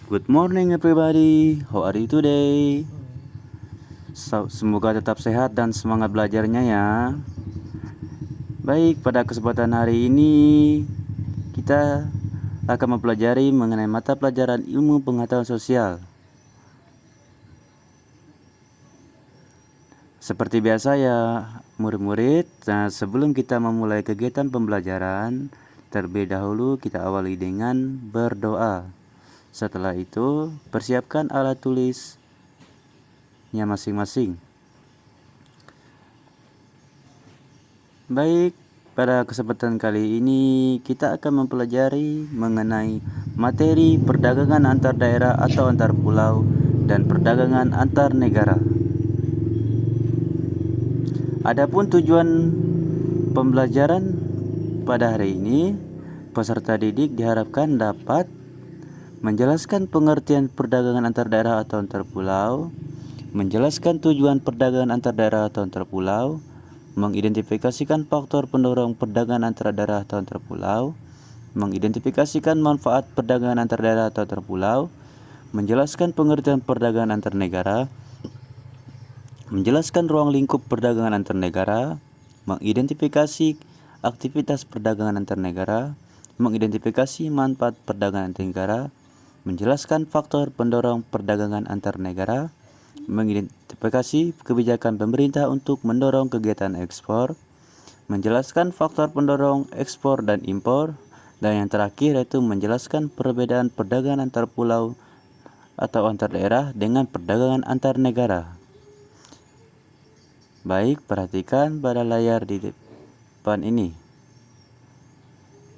Good morning everybody, how are you today? Semoga tetap sehat dan semangat belajarnya ya. Baik, pada kesempatan hari ini kita akan mempelajari mengenai mata pelajaran ilmu pengetahuan sosial. Seperti biasa ya murid-murid, nah sebelum kita memulai kegiatan pembelajaran, terlebih dahulu kita awali dengan berdoa. Setelah itu, persiapkan alat tulisnya masing-masing. Baik, pada kesempatan kali ini kita akan mempelajari mengenai materi perdagangan antar daerah atau antar pulau dan perdagangan antar negara. Adapun tujuan pembelajaran pada hari ini, peserta didik diharapkan dapat menjelaskan pengertian perdagangan antar daerah atau antar pulau, menjelaskan tujuan perdagangan antar daerah atau antar pulau, mengidentifikasikan faktor pendorong perdagangan antar daerah atau antar pulau, mengidentifikasikan manfaat perdagangan antar daerah atau antar pulau, menjelaskan pengertian perdagangan antar negara, menjelaskan ruang lingkup perdagangan antar negara, mengidentifikasi aktivitas perdagangan antar negara, mengidentifikasi manfaat perdagangan antar negara, menjelaskan faktor pendorong perdagangan antar negara, mengidentifikasi kebijakan pemerintah untuk mendorong kegiatan ekspor, menjelaskan faktor pendorong ekspor dan impor, dan yang terakhir yaitu menjelaskan perbedaan perdagangan antar pulau atau antar daerah dengan perdagangan antar negara. Baik, perhatikan pada layar di depan ini.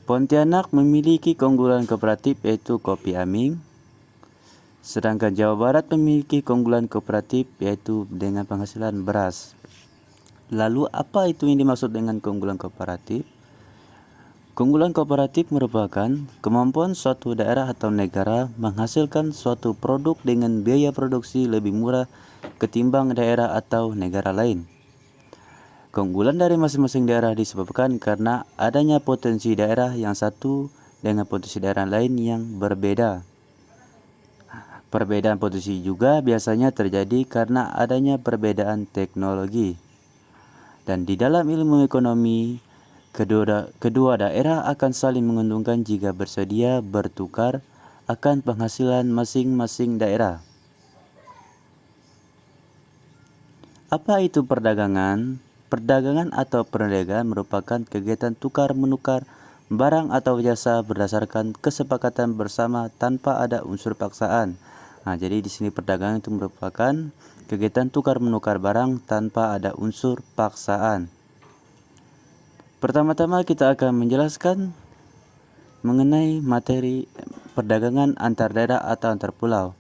Pontianak memiliki keunggulan kooperatif yaitu kopi Aming. Sedangkan Jawa Barat memiliki keunggulan kooperatif yaitu dengan penghasilan beras. Lalu apa itu yang dimaksud dengan keunggulan kooperatif? Keunggulan kooperatif merupakan kemampuan suatu daerah atau negara menghasilkan suatu produk dengan biaya produksi lebih murah ketimbang daerah atau negara lain. Keunggulan dari masing-masing daerah disebabkan karena adanya potensi daerah yang satu dengan potensi daerah lain yang berbeda. Perbedaan posisi juga biasanya terjadi karena adanya perbedaan teknologi. Dan di dalam ilmu ekonomi, kedua daerah akan saling menguntungkan jika bersedia bertukar akan penghasilan masing-masing daerah. Apa itu perdagangan? Perdagangan atau perdagangan merupakan kegiatan tukar-menukar barang atau jasa berdasarkan kesepakatan bersama tanpa ada unsur paksaan. Nah, jadi di sini perdagangan itu merupakan kegiatan tukar-menukar barang tanpa ada unsur paksaan. Pertama-tama kita akan menjelaskan mengenai materi perdagangan antar daerah atau antar pulau.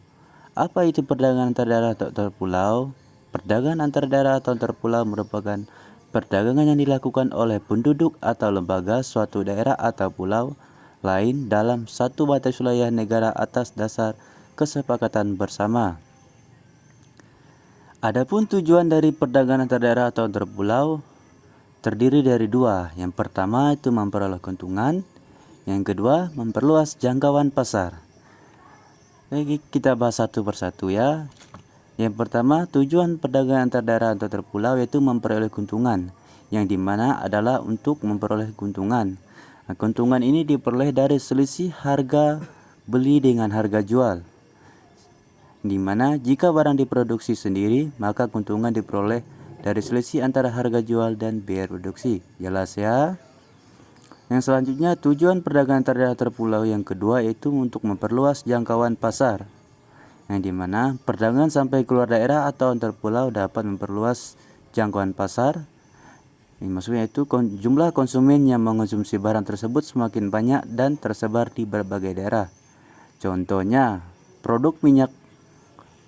Apa itu perdagangan antar daerah atau antar pulau? Perdagangan antar daerah atau antar pulau merupakan perdagangan yang dilakukan oleh penduduk atau lembaga suatu daerah atau pulau lain dalam satu batas wilayah negara atas dasar kesepakatan bersama. Adapun tujuan dari perdagangan antar daerah atau antar pulau terdiri dari dua. Yang pertama itu memperoleh keuntungan, yang kedua memperluas jangkauan pasar. Baik, kita bahas satu persatu ya. Yang pertama, tujuan perdagangan antar daerah atau antar pulau yaitu memperoleh keuntungan, yang dimana adalah untuk memperoleh keuntungan. Nah, keuntungan ini diperoleh dari selisih harga beli dengan harga jual, di mana jika barang diproduksi sendiri, maka keuntungan diperoleh dari selisih antara harga jual dan biaya produksi. Jelas ya? Yang selanjutnya, tujuan perdagangan antar daerah antar pulau yang kedua yaitu untuk memperluas jangkauan pasar, yang dimana perdagangan sampai keluar daerah atau antar pulau dapat memperluas jangkauan pasar. Ini maksudnya itu jumlah konsumen yang mengonsumsi barang tersebut semakin banyak dan tersebar di berbagai daerah. Contohnya, produk minyak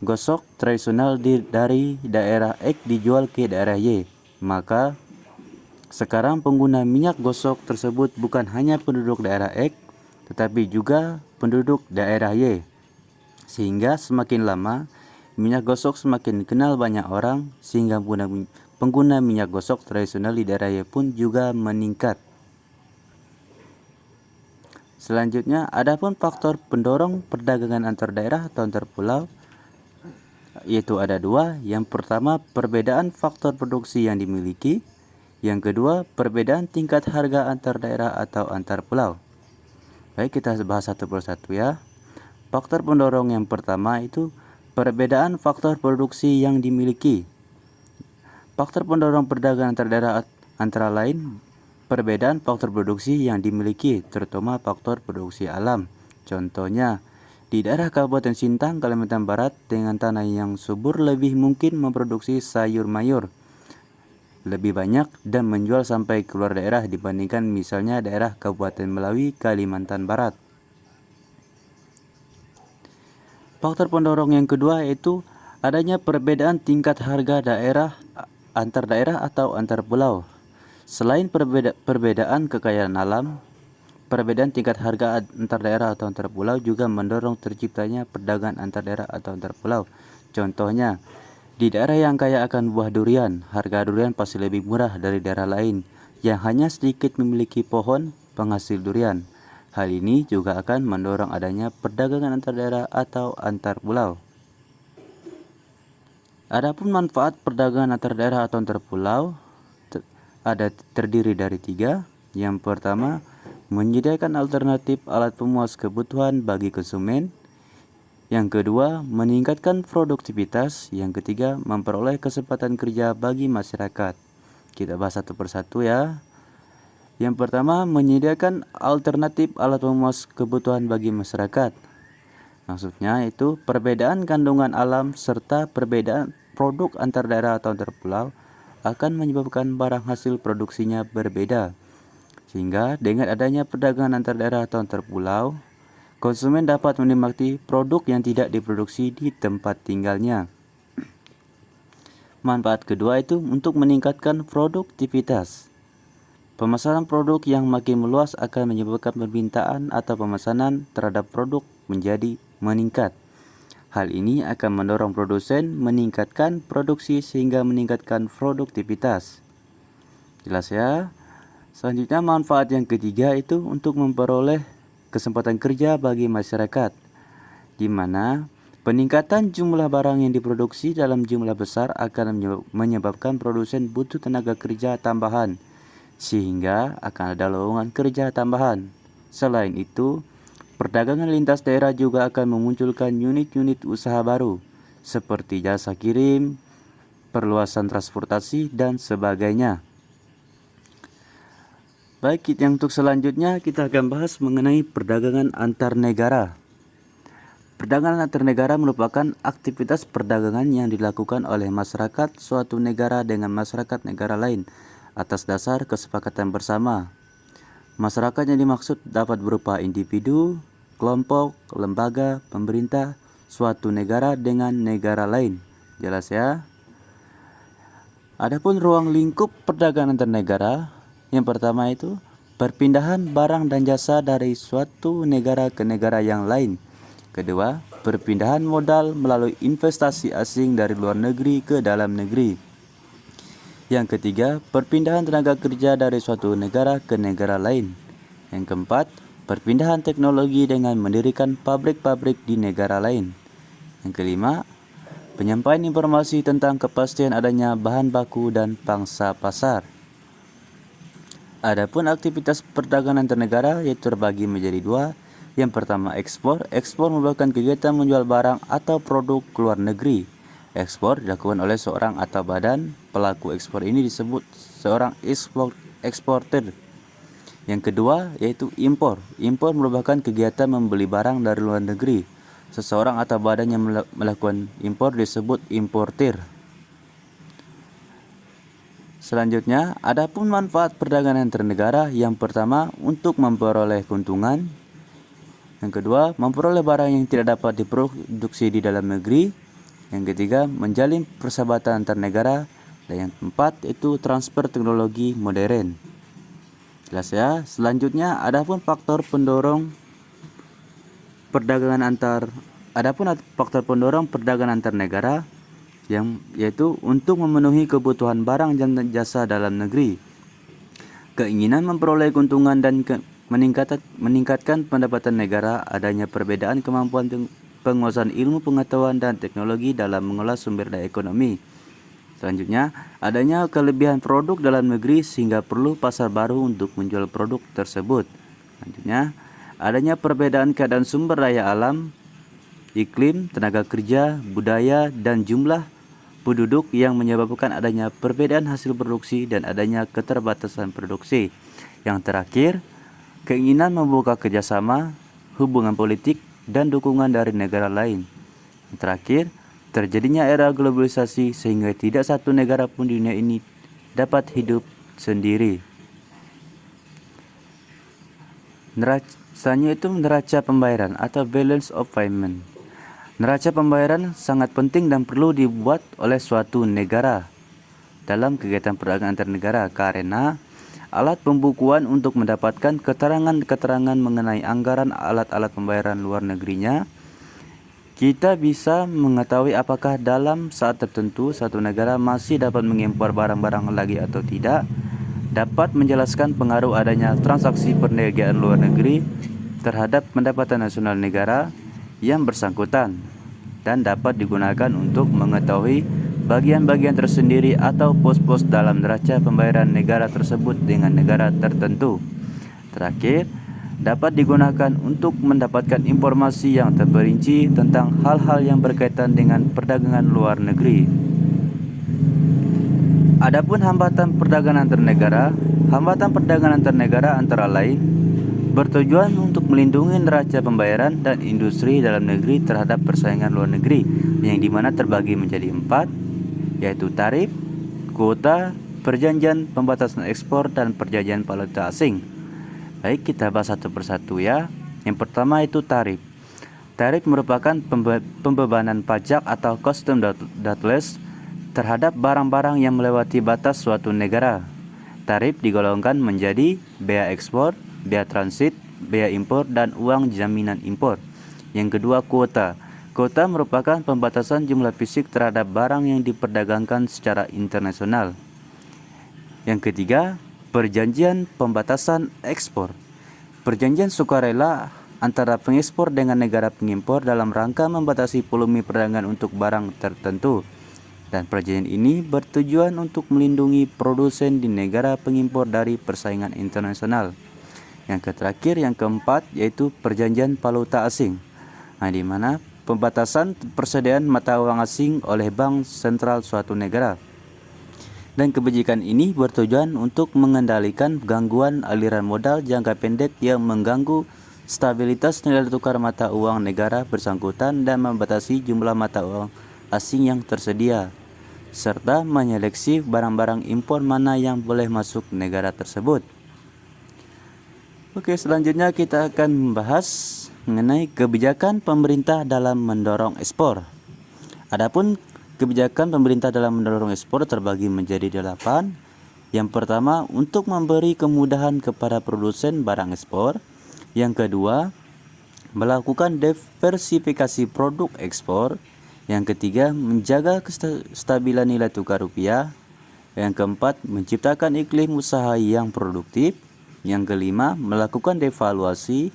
gosok tradisional dari daerah X dijual ke daerah Y. Maka sekarang pengguna minyak gosok tersebut bukan hanya penduduk daerah X, tetapi juga penduduk daerah Y. Sehingga semakin lama minyak gosok semakin dikenal banyak orang, sehingga pengguna minyak gosok tradisional di daerah Y pun juga meningkat. Selanjutnya, adapun faktor pendorong perdagangan antar daerah atau antar pulau, yaitu ada dua. Yang pertama, perbedaan faktor produksi yang dimiliki. Yang kedua, perbedaan tingkat harga antar daerah atau antar pulau. Baik, kita bahas satu persatu ya. Faktor pendorong yang pertama itu perbedaan faktor produksi yang dimiliki. Faktor pendorong perdagangan antar daerah antara lain perbedaan faktor produksi yang dimiliki, terutama faktor produksi alam. Contohnya, di daerah Kabupaten Sintang, Kalimantan Barat dengan tanah yang subur lebih mungkin memproduksi sayur mayur lebih banyak dan menjual sampai keluar daerah dibandingkan misalnya daerah Kabupaten Melawi, Kalimantan Barat. Faktor pendorong yang kedua yaitu adanya perbedaan tingkat harga antar daerah atau antar pulau. Selain perbedaan kekayaan alam, perbedaan tingkat harga antar daerah atau antar pulau juga mendorong terciptanya perdagangan antar daerah atau antar pulau. Contohnya, di daerah yang kaya akan buah durian, harga durian pasti lebih murah dari daerah lain yang hanya sedikit memiliki pohon penghasil durian. Hal ini juga akan mendorong adanya perdagangan antar daerah atau antar pulau. Adapun manfaat perdagangan antar daerah atau antar pulau terdiri dari tiga. Yang pertama, menyediakan alternatif alat pemuas kebutuhan bagi konsumen. Yang kedua, meningkatkan produktivitas. Yang ketiga, memperoleh kesempatan kerja bagi masyarakat. Kita bahas satu persatu ya. Yang pertama, menyediakan alternatif alat pemuas kebutuhan bagi masyarakat. Maksudnya itu perbedaan kandungan alam serta perbedaan produk antar daerah atau antar pulau akan menyebabkan barang hasil produksinya berbeda. Sehingga dengan adanya perdagangan antar daerah atau antar pulau, konsumen dapat menikmati produk yang tidak diproduksi di tempat tinggalnya. Manfaat kedua itu untuk meningkatkan produktivitas. Pemasaran produk yang makin meluas akan menyebabkan permintaan atau pemesanan terhadap produk menjadi meningkat. Hal ini akan mendorong produsen meningkatkan produksi sehingga meningkatkan produktivitas. Jelas ya? Selanjutnya manfaat yang ketiga itu untuk memperoleh kesempatan kerja bagi masyarakat, di mana peningkatan jumlah barang yang diproduksi dalam jumlah besar akan menyebabkan produsen butuh tenaga kerja tambahan, sehingga akan ada lowongan kerja tambahan. Selain itu, perdagangan lintas daerah juga akan memunculkan unit-unit usaha baru, seperti jasa kirim, perluasan transportasi, dan sebagainya. Baik, yang untuk selanjutnya kita akan bahas mengenai perdagangan antar negara. Perdagangan antar negara merupakan aktivitas perdagangan yang dilakukan oleh masyarakat suatu negara dengan masyarakat negara lain atas dasar kesepakatan bersama. Masyarakat yang dimaksud dapat berupa individu, kelompok, lembaga, pemerintah, suatu negara dengan negara lain. Jelas ya? Adapun ruang lingkup perdagangan antar negara, yang pertama itu perpindahan barang dan jasa dari suatu negara ke negara yang lain. Kedua, perpindahan modal melalui investasi asing dari luar negeri ke dalam negeri. Yang ketiga, perpindahan tenaga kerja dari suatu negara ke negara lain. Yang keempat, perpindahan teknologi dengan mendirikan pabrik-pabrik di negara lain. Yang kelima, penyampaian informasi tentang kepastian adanya bahan baku dan pangsa pasar. Adapun aktivitas perdagangan antar negara yaitu terbagi menjadi dua. Yang pertama, ekspor. Ekspor merupakan kegiatan menjual barang atau produk ke luar negeri. Ekspor dilakukan oleh seorang atau badan. Pelaku ekspor ini disebut seorang eksportir. Yang kedua yaitu impor. Impor merupakan kegiatan membeli barang dari luar negeri. Seseorang atau badan yang melakukan impor disebut importir. Selanjutnya, adapun manfaat perdagangan antar negara, yang pertama untuk memperoleh keuntungan. Yang kedua, memperoleh barang yang tidak dapat diproduksi di dalam negeri. Yang ketiga, menjalin persahabatan antar negara. Dan yang keempat itu transfer teknologi modern. Jelas ya? Selanjutnya, adapun faktor pendorong perdagangan antar negara, yaitu untuk memenuhi kebutuhan barang dan jasa dalam negeri. Keinginan memperoleh keuntungan dan meningkatkan pendapatan negara, adanya perbedaan kemampuan penguasaan ilmu pengetahuan dan teknologi dalam mengolah sumber daya ekonomi. Selanjutnya, adanya kelebihan produk dalam negeri sehingga perlu pasar baru untuk menjual produk tersebut. Selanjutnya, adanya perbedaan keadaan sumber daya alam, iklim, tenaga kerja, budaya, dan jumlah penduduk yang menyebabkan adanya perbedaan hasil produksi dan adanya keterbatasan produksi. Yang terakhir, keinginan membuka kerjasama, hubungan politik, dan dukungan dari negara lain. Yang terakhir, terjadinya era globalisasi sehingga tidak satu negara pun di dunia ini dapat hidup sendiri. Selanjutnya itu neraca pembayaran atau balance of payment. Neraca pembayaran sangat penting dan perlu dibuat oleh suatu negara dalam kegiatan perdagangan antar negara karena alat pembukuan untuk mendapatkan keterangan-keterangan mengenai anggaran alat-alat pembayaran luar negerinya, kita bisa mengetahui apakah dalam saat tertentu satu negara masih dapat mengimpor barang-barang lagi atau tidak, dapat menjelaskan pengaruh adanya transaksi perniagaan luar negeri terhadap pendapatan nasional negara yang bersangkutan, dan dapat digunakan untuk mengetahui bagian-bagian tersendiri atau pos-pos dalam neraca pembayaran negara tersebut dengan negara tertentu. Terakhir, dapat digunakan untuk mendapatkan informasi yang terperinci tentang hal-hal yang berkaitan dengan perdagangan luar negeri. Adapun hambatan perdagangan antar negara antara lain bertujuan untuk melindungi neraca pembayaran dan industri dalam negeri terhadap persaingan luar negeri, yang dimana terbagi menjadi 4, yaitu tarif, kuota, perjanjian pembatasan ekspor, dan perjanjian valuta asing. Baik, kita bahas satu persatu ya. Yang pertama itu tarif. Tarif merupakan pembebanan pajak atau custom duties terhadap barang-barang yang melewati batas suatu negara. Tarif digolongkan menjadi bea ekspor, bea transit, bea impor, dan uang jaminan impor. Yang kedua, kuota. Kuota merupakan pembatasan jumlah fisik terhadap barang yang diperdagangkan secara internasional. Yang ketiga, perjanjian pembatasan ekspor. Perjanjian sukarela antara pengekspor dengan negara pengimpor dalam rangka membatasi volume perdagangan untuk barang tertentu. Dan perjanjian ini bertujuan untuk melindungi produsen di negara pengimpor dari persaingan internasional. Yang terakhir, yang keempat, yaitu perjanjian valuta asing, di mana pembatasan persediaan mata uang asing oleh bank sentral suatu negara. Dan kebijakan ini bertujuan untuk mengendalikan gangguan aliran modal jangka pendek yang mengganggu stabilitas nilai tukar mata uang negara bersangkutan dan membatasi jumlah mata uang asing yang tersedia, serta menyeleksi barang-barang impor mana yang boleh masuk negara tersebut. Oke, selanjutnya kita akan membahas mengenai kebijakan pemerintah dalam mendorong ekspor. Adapun kebijakan pemerintah dalam mendorong ekspor terbagi menjadi 8. Yang pertama, untuk memberi kemudahan kepada produsen barang ekspor. Yang kedua, melakukan diversifikasi produk ekspor. Yang ketiga, menjaga kestabilan nilai tukar rupiah. Yang keempat, menciptakan iklim usaha yang produktif. Yang kelima, melakukan devaluasi.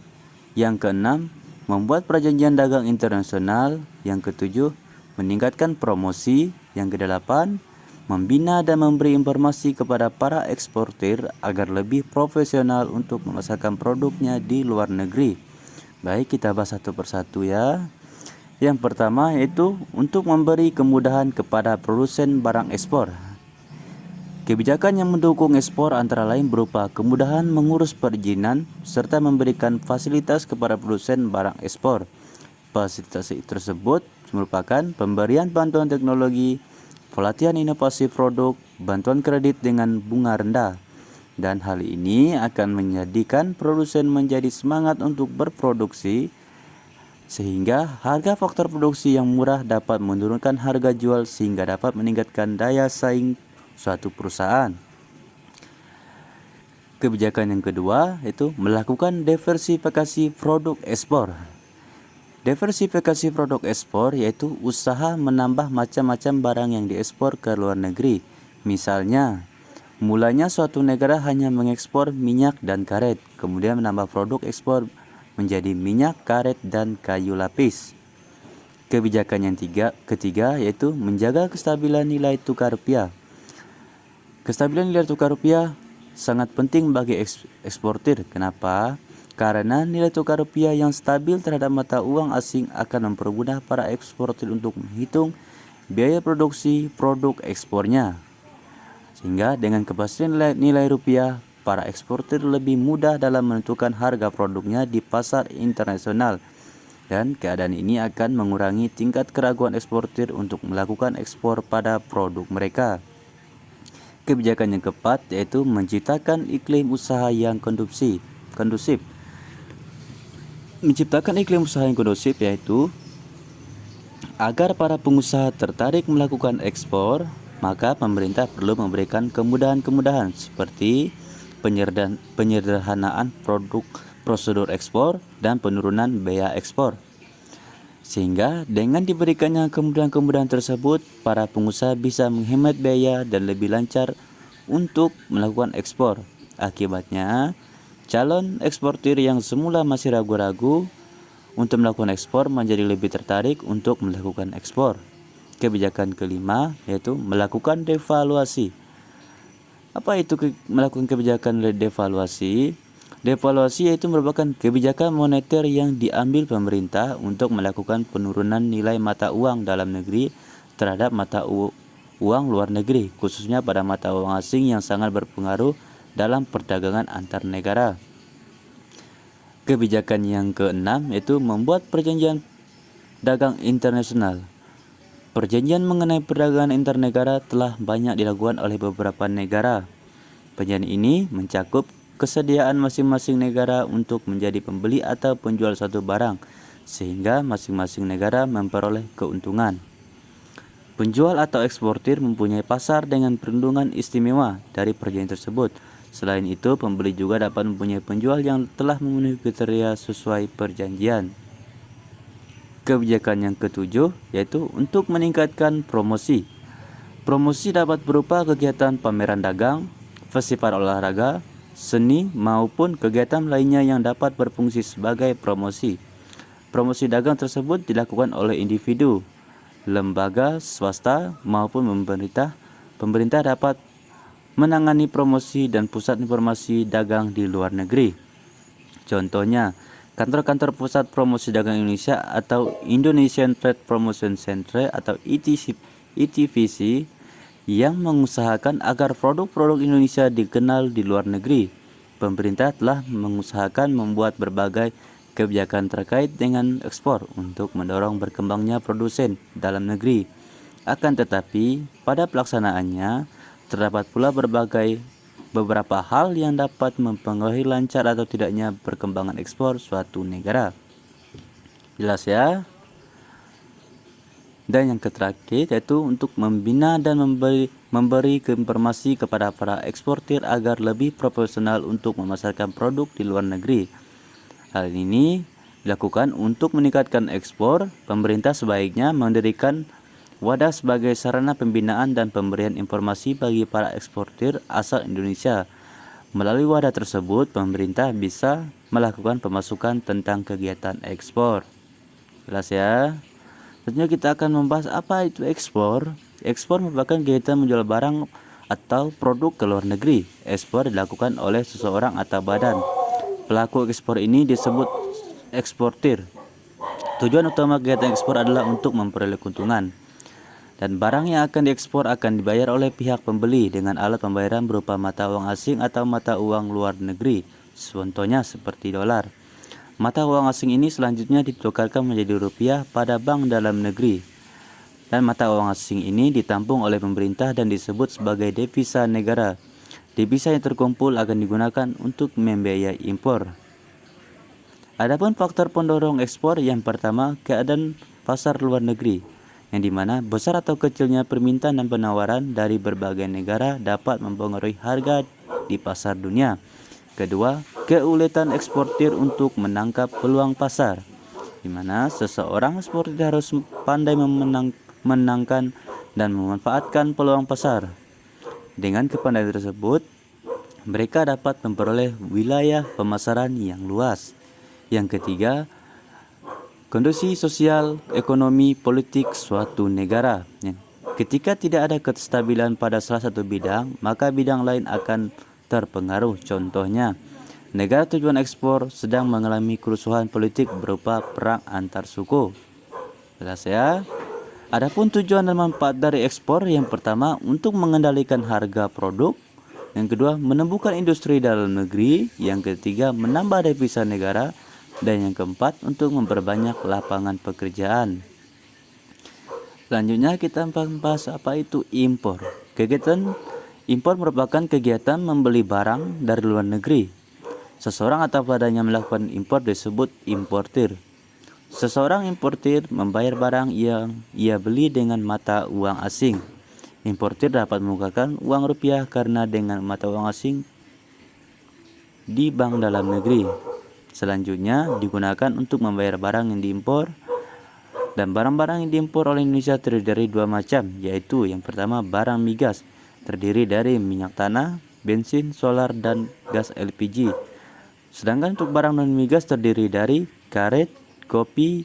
Yang keenam, membuat perjanjian dagang internasional. Yang ketujuh, meningkatkan promosi. Yang kedelapan, membina dan memberi informasi kepada para eksportir agar lebih profesional untuk memasarkan produknya di luar negeri. Baik, kita bahas satu persatu ya. Yang pertama yaitu untuk memberi kemudahan kepada produsen barang ekspor. Kebijakan yang mendukung ekspor antara lain berupa kemudahan mengurus perizinan serta memberikan fasilitas kepada produsen barang ekspor. Fasilitas tersebut merupakan pemberian bantuan teknologi, pelatihan inovasi produk, bantuan kredit dengan bunga rendah. Dan hal ini akan menjadikan produsen menjadi semangat untuk berproduksi sehingga harga faktor produksi yang murah dapat menurunkan harga jual sehingga dapat meningkatkan daya saing suatu perusahaan. Kebijakan yang kedua yaitu melakukan diversifikasi produk ekspor. Diversifikasi produk ekspor yaitu usaha menambah macam-macam barang yang diekspor ke luar negeri. Misalnya, Mulanya suatu negara hanya mengekspor minyak dan karet, kemudian menambah produk ekspor menjadi minyak, karet, dan kayu lapis. Kebijakan yang ketiga yaitu menjaga kestabilan nilai tukar rupiah. Kestabilan nilai tukar rupiah sangat penting bagi eksportir. Kenapa? Karena nilai tukar rupiah yang stabil terhadap mata uang asing akan mempermudah para eksportir untuk menghitung biaya produksi produk ekspornya. Sehingga dengan kepastian nilai rupiah, para eksportir lebih mudah dalam menentukan harga produknya di pasar internasional. Dan keadaan ini akan mengurangi tingkat keraguan eksportir untuk melakukan ekspor pada produk mereka. Kebijakan yang keempat yaitu menciptakan iklim usaha yang kondusif. Menciptakan iklim usaha yang kondusif yaitu agar para pengusaha tertarik melakukan ekspor, maka pemerintah perlu memberikan kemudahan-kemudahan seperti penyederhanaan prosedur ekspor dan penurunan biaya ekspor. Sehingga dengan diberikannya kemudahan-kemudahan tersebut, para pengusaha bisa menghemat biaya dan lebih lancar untuk melakukan ekspor. Akibatnya, calon eksportir yang semula masih ragu-ragu untuk melakukan ekspor menjadi lebih tertarik untuk melakukan ekspor. Kebijakan kelima yaitu melakukan devaluasi. Apa itu melakukan kebijakan devaluasi? Devaluasi yaitu merupakan kebijakan moneter yang diambil pemerintah untuk melakukan penurunan nilai mata uang dalam negeri terhadap mata uang luar negeri, khususnya pada mata uang asing yang sangat berpengaruh dalam perdagangan antar negara. Kebijakan yang keenam yaitu membuat perjanjian dagang internasional. Perjanjian mengenai perdagangan antar negara telah banyak dilakukan oleh beberapa negara. Perjanjian ini mencakup kesediaan masing-masing negara untuk menjadi pembeli atau penjual suatu barang, sehingga masing-masing negara memperoleh keuntungan. Penjual atau eksportir mempunyai pasar dengan perlindungan istimewa dari perjanjian tersebut. Selain itu, pembeli juga dapat mempunyai penjual yang telah memenuhi kriteria sesuai perjanjian. Kebijakan yang ketujuh yaitu untuk meningkatkan promosi. Promosi dapat berupa kegiatan pameran dagang, festival olahraga, seni maupun kegiatan lainnya yang dapat berfungsi sebagai promosi. Promosi dagang tersebut dilakukan oleh individu, lembaga swasta maupun pemerintah. Pemerintah dapat menangani promosi dan pusat informasi dagang di luar negeri. Contohnya, kantor-kantor pusat promosi dagang Indonesia atau Indonesian Trade Promotion Center atau ITVC yang mengusahakan agar produk-produk Indonesia dikenal di luar negeri. Pemerintah telah mengusahakan membuat berbagai kebijakan terkait dengan ekspor untuk mendorong berkembangnya produsen dalam negeri. Akan tetapi, pada pelaksanaannya terdapat pula beberapa hal yang dapat mempengaruhi lancar atau tidaknya perkembangan ekspor suatu negara. Jelas ya? Dan yang terakhir yaitu untuk membina dan memberi informasi kepada para eksportir agar lebih profesional untuk memasarkan produk di luar negeri. Hal ini dilakukan untuk meningkatkan ekspor. Pemerintah sebaiknya mendirikan wadah sebagai sarana pembinaan dan pemberian informasi bagi para eksportir asal Indonesia. Melalui wadah tersebut, pemerintah bisa melakukan pemasukan tentang kegiatan ekspor. Jelas ya? Tentunya kita akan membahas apa itu ekspor. Ekspor merupakan kegiatan menjual barang atau produk ke luar negeri. Ekspor dilakukan oleh seseorang atau badan. Pelaku ekspor ini disebut eksportir. Tujuan utama kegiatan ekspor adalah untuk memperoleh keuntungan. Dan barang yang akan diekspor akan dibayar oleh pihak pembeli dengan alat pembayaran berupa mata uang asing atau mata uang luar negeri. Contohnya seperti dolar. Mata uang asing ini selanjutnya ditukarkan menjadi rupiah pada bank dalam negeri. Dan mata uang asing ini ditampung oleh pemerintah dan disebut sebagai devisa negara. Devisa yang terkumpul akan digunakan untuk membiayai impor. Adapun faktor pendorong ekspor yang pertama, keadaan pasar luar negeri, yang dimana besar atau kecilnya permintaan dan penawaran dari berbagai negara dapat mempengaruhi harga di pasar dunia. Kedua, keuletan eksportir untuk menangkap peluang pasar, di mana seseorang eksportir harus pandai menangkan dan memanfaatkan peluang pasar. Dengan kepandaian tersebut, mereka dapat memperoleh wilayah pemasaran yang luas. Yang ketiga, kondisi sosial, ekonomi, politik suatu negara. Ketika tidak ada kestabilan pada salah satu bidang, maka bidang lain akan terpengaruh. Contohnya, negara tujuan ekspor sedang mengalami kerusuhan politik berupa perang antar suku. Jelas ya? Adapun tujuan dan manfaat dari ekspor, yang pertama untuk mengendalikan harga produk, yang kedua menumbuhkan industri dalam negeri, yang ketiga menambah devisa negara, dan yang keempat untuk memperbanyak lapangan pekerjaan. Selanjutnya kita membahas apa itu impor. Kegiatan impor merupakan kegiatan membeli barang dari luar negeri. Seseorang atau padanya melakukan impor disebut importir. Seseorang importir membayar barang yang ia beli dengan mata uang asing. Importir dapat menggunakan uang rupiah karena dengan mata uang asing di bank dalam negeri. Selanjutnya digunakan untuk membayar barang yang diimpor, dan barang-barang yang diimpor oleh Indonesia terdiri dari dua macam, yaitu yang pertama barang migas, terdiri dari minyak tanah, bensin, solar, dan gas LPG. Sedangkan untuk barang non-migas terdiri dari karet, kopi,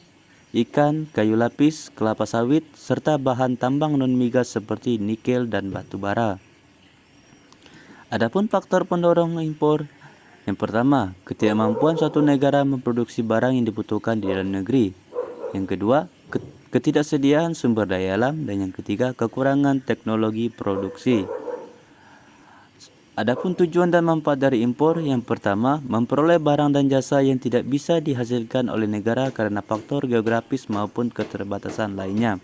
ikan, kayu lapis, kelapa sawit, serta bahan tambang non-migas seperti nikel dan batu bara. Adapun faktor pendorong impor, yang pertama, ketidakmampuan suatu negara memproduksi barang yang dibutuhkan di dalam negeri. Yang kedua, ketidaksediaan sumber daya alam, dan yang ketiga, kekurangan teknologi produksi. Adapun tujuan dan manfaat dari impor, yang pertama, memperoleh barang dan jasa yang tidak bisa dihasilkan oleh negara karena faktor geografis maupun keterbatasan lainnya.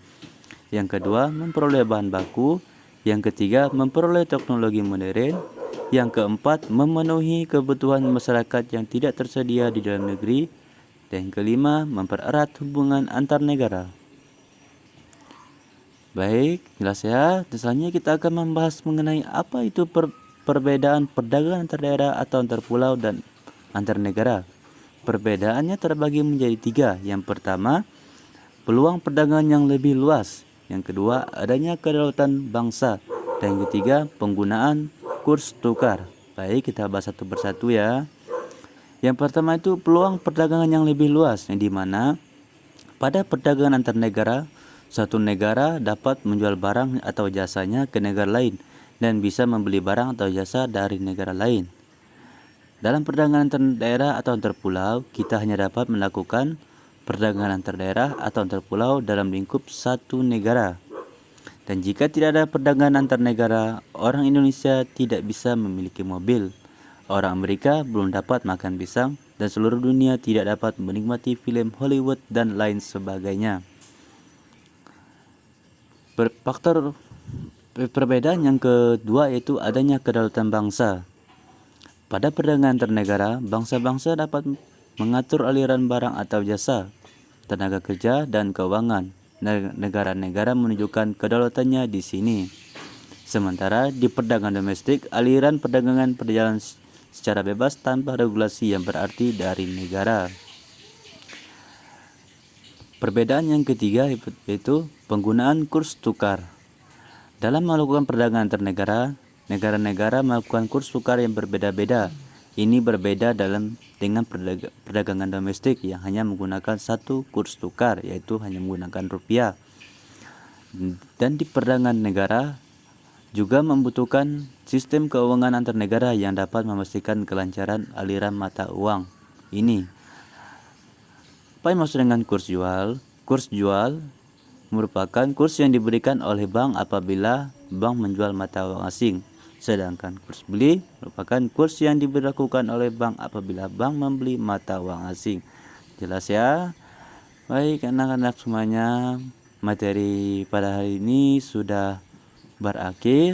Yang kedua, memperoleh bahan baku. Yang ketiga, memperoleh teknologi modern. Yang keempat, memenuhi kebutuhan masyarakat yang tidak tersedia di dalam negeri. Dan yang kelima, mempererat hubungan antar negara. Baik, jelas ya. Selanjutnya kita akan membahas mengenai apa itu perbedaan perdagangan antar daerah atau antar pulau dan antar negara. Perbedaannya terbagi menjadi tiga. Yang pertama, peluang perdagangan yang lebih luas. Yang kedua, adanya kedaulatan bangsa. Dan yang ketiga, penggunaan kurs tukar. Baik, kita bahas satu persatu ya. Yang pertama itu peluang perdagangan yang lebih luas, yang dimana pada perdagangan antar negara, satu negara dapat menjual barang atau jasanya ke negara lain dan bisa membeli barang atau jasa dari negara lain. Dalam perdagangan antar daerah atau antar pulau, kita hanya dapat melakukan perdagangan antar daerah atau antar pulau dalam lingkup satu negara. Dan jika tidak ada perdagangan antar negara, orang Indonesia tidak bisa memiliki mobil, orang Amerika belum dapat makan pisang, dan seluruh dunia tidak dapat menikmati film Hollywood dan lain sebagainya. Faktor perbedaan yang kedua yaitu adanya kedaulatan bangsa. Pada perdagangan antar negara, bangsa-bangsa dapat mengatur aliran barang atau jasa, tenaga kerja, dan keuangan. Negara-negara menunjukkan kedaulatannya di sini. Sementara di perdagangan domestik, aliran perdagangan berjalan secara bebas tanpa regulasi yang berarti dari negara. Perbedaan yang ketiga yaitu penggunaan kurs tukar. Dalam melakukan perdagangan antar negara, negara-negara melakukan kurs tukar yang berbeda-beda. Ini berbeda dengan perdagangan domestik yang hanya menggunakan satu kurs tukar, yaitu hanya menggunakan rupiah. Dan di perdagangan negara juga membutuhkan sistem keuangan antar negara yang dapat memastikan kelancaran aliran mata uang. Ini apa yang maksud dengan kurs jual? Kurs jual merupakan kurs yang diberikan oleh bank apabila bank menjual mata uang asing. Sedangkan kurs beli merupakan kurs yang diberlakukan oleh bank apabila bank membeli mata uang asing. Jelas ya? Baik anak-anak semuanya, materi pada hari ini sudah berakhir.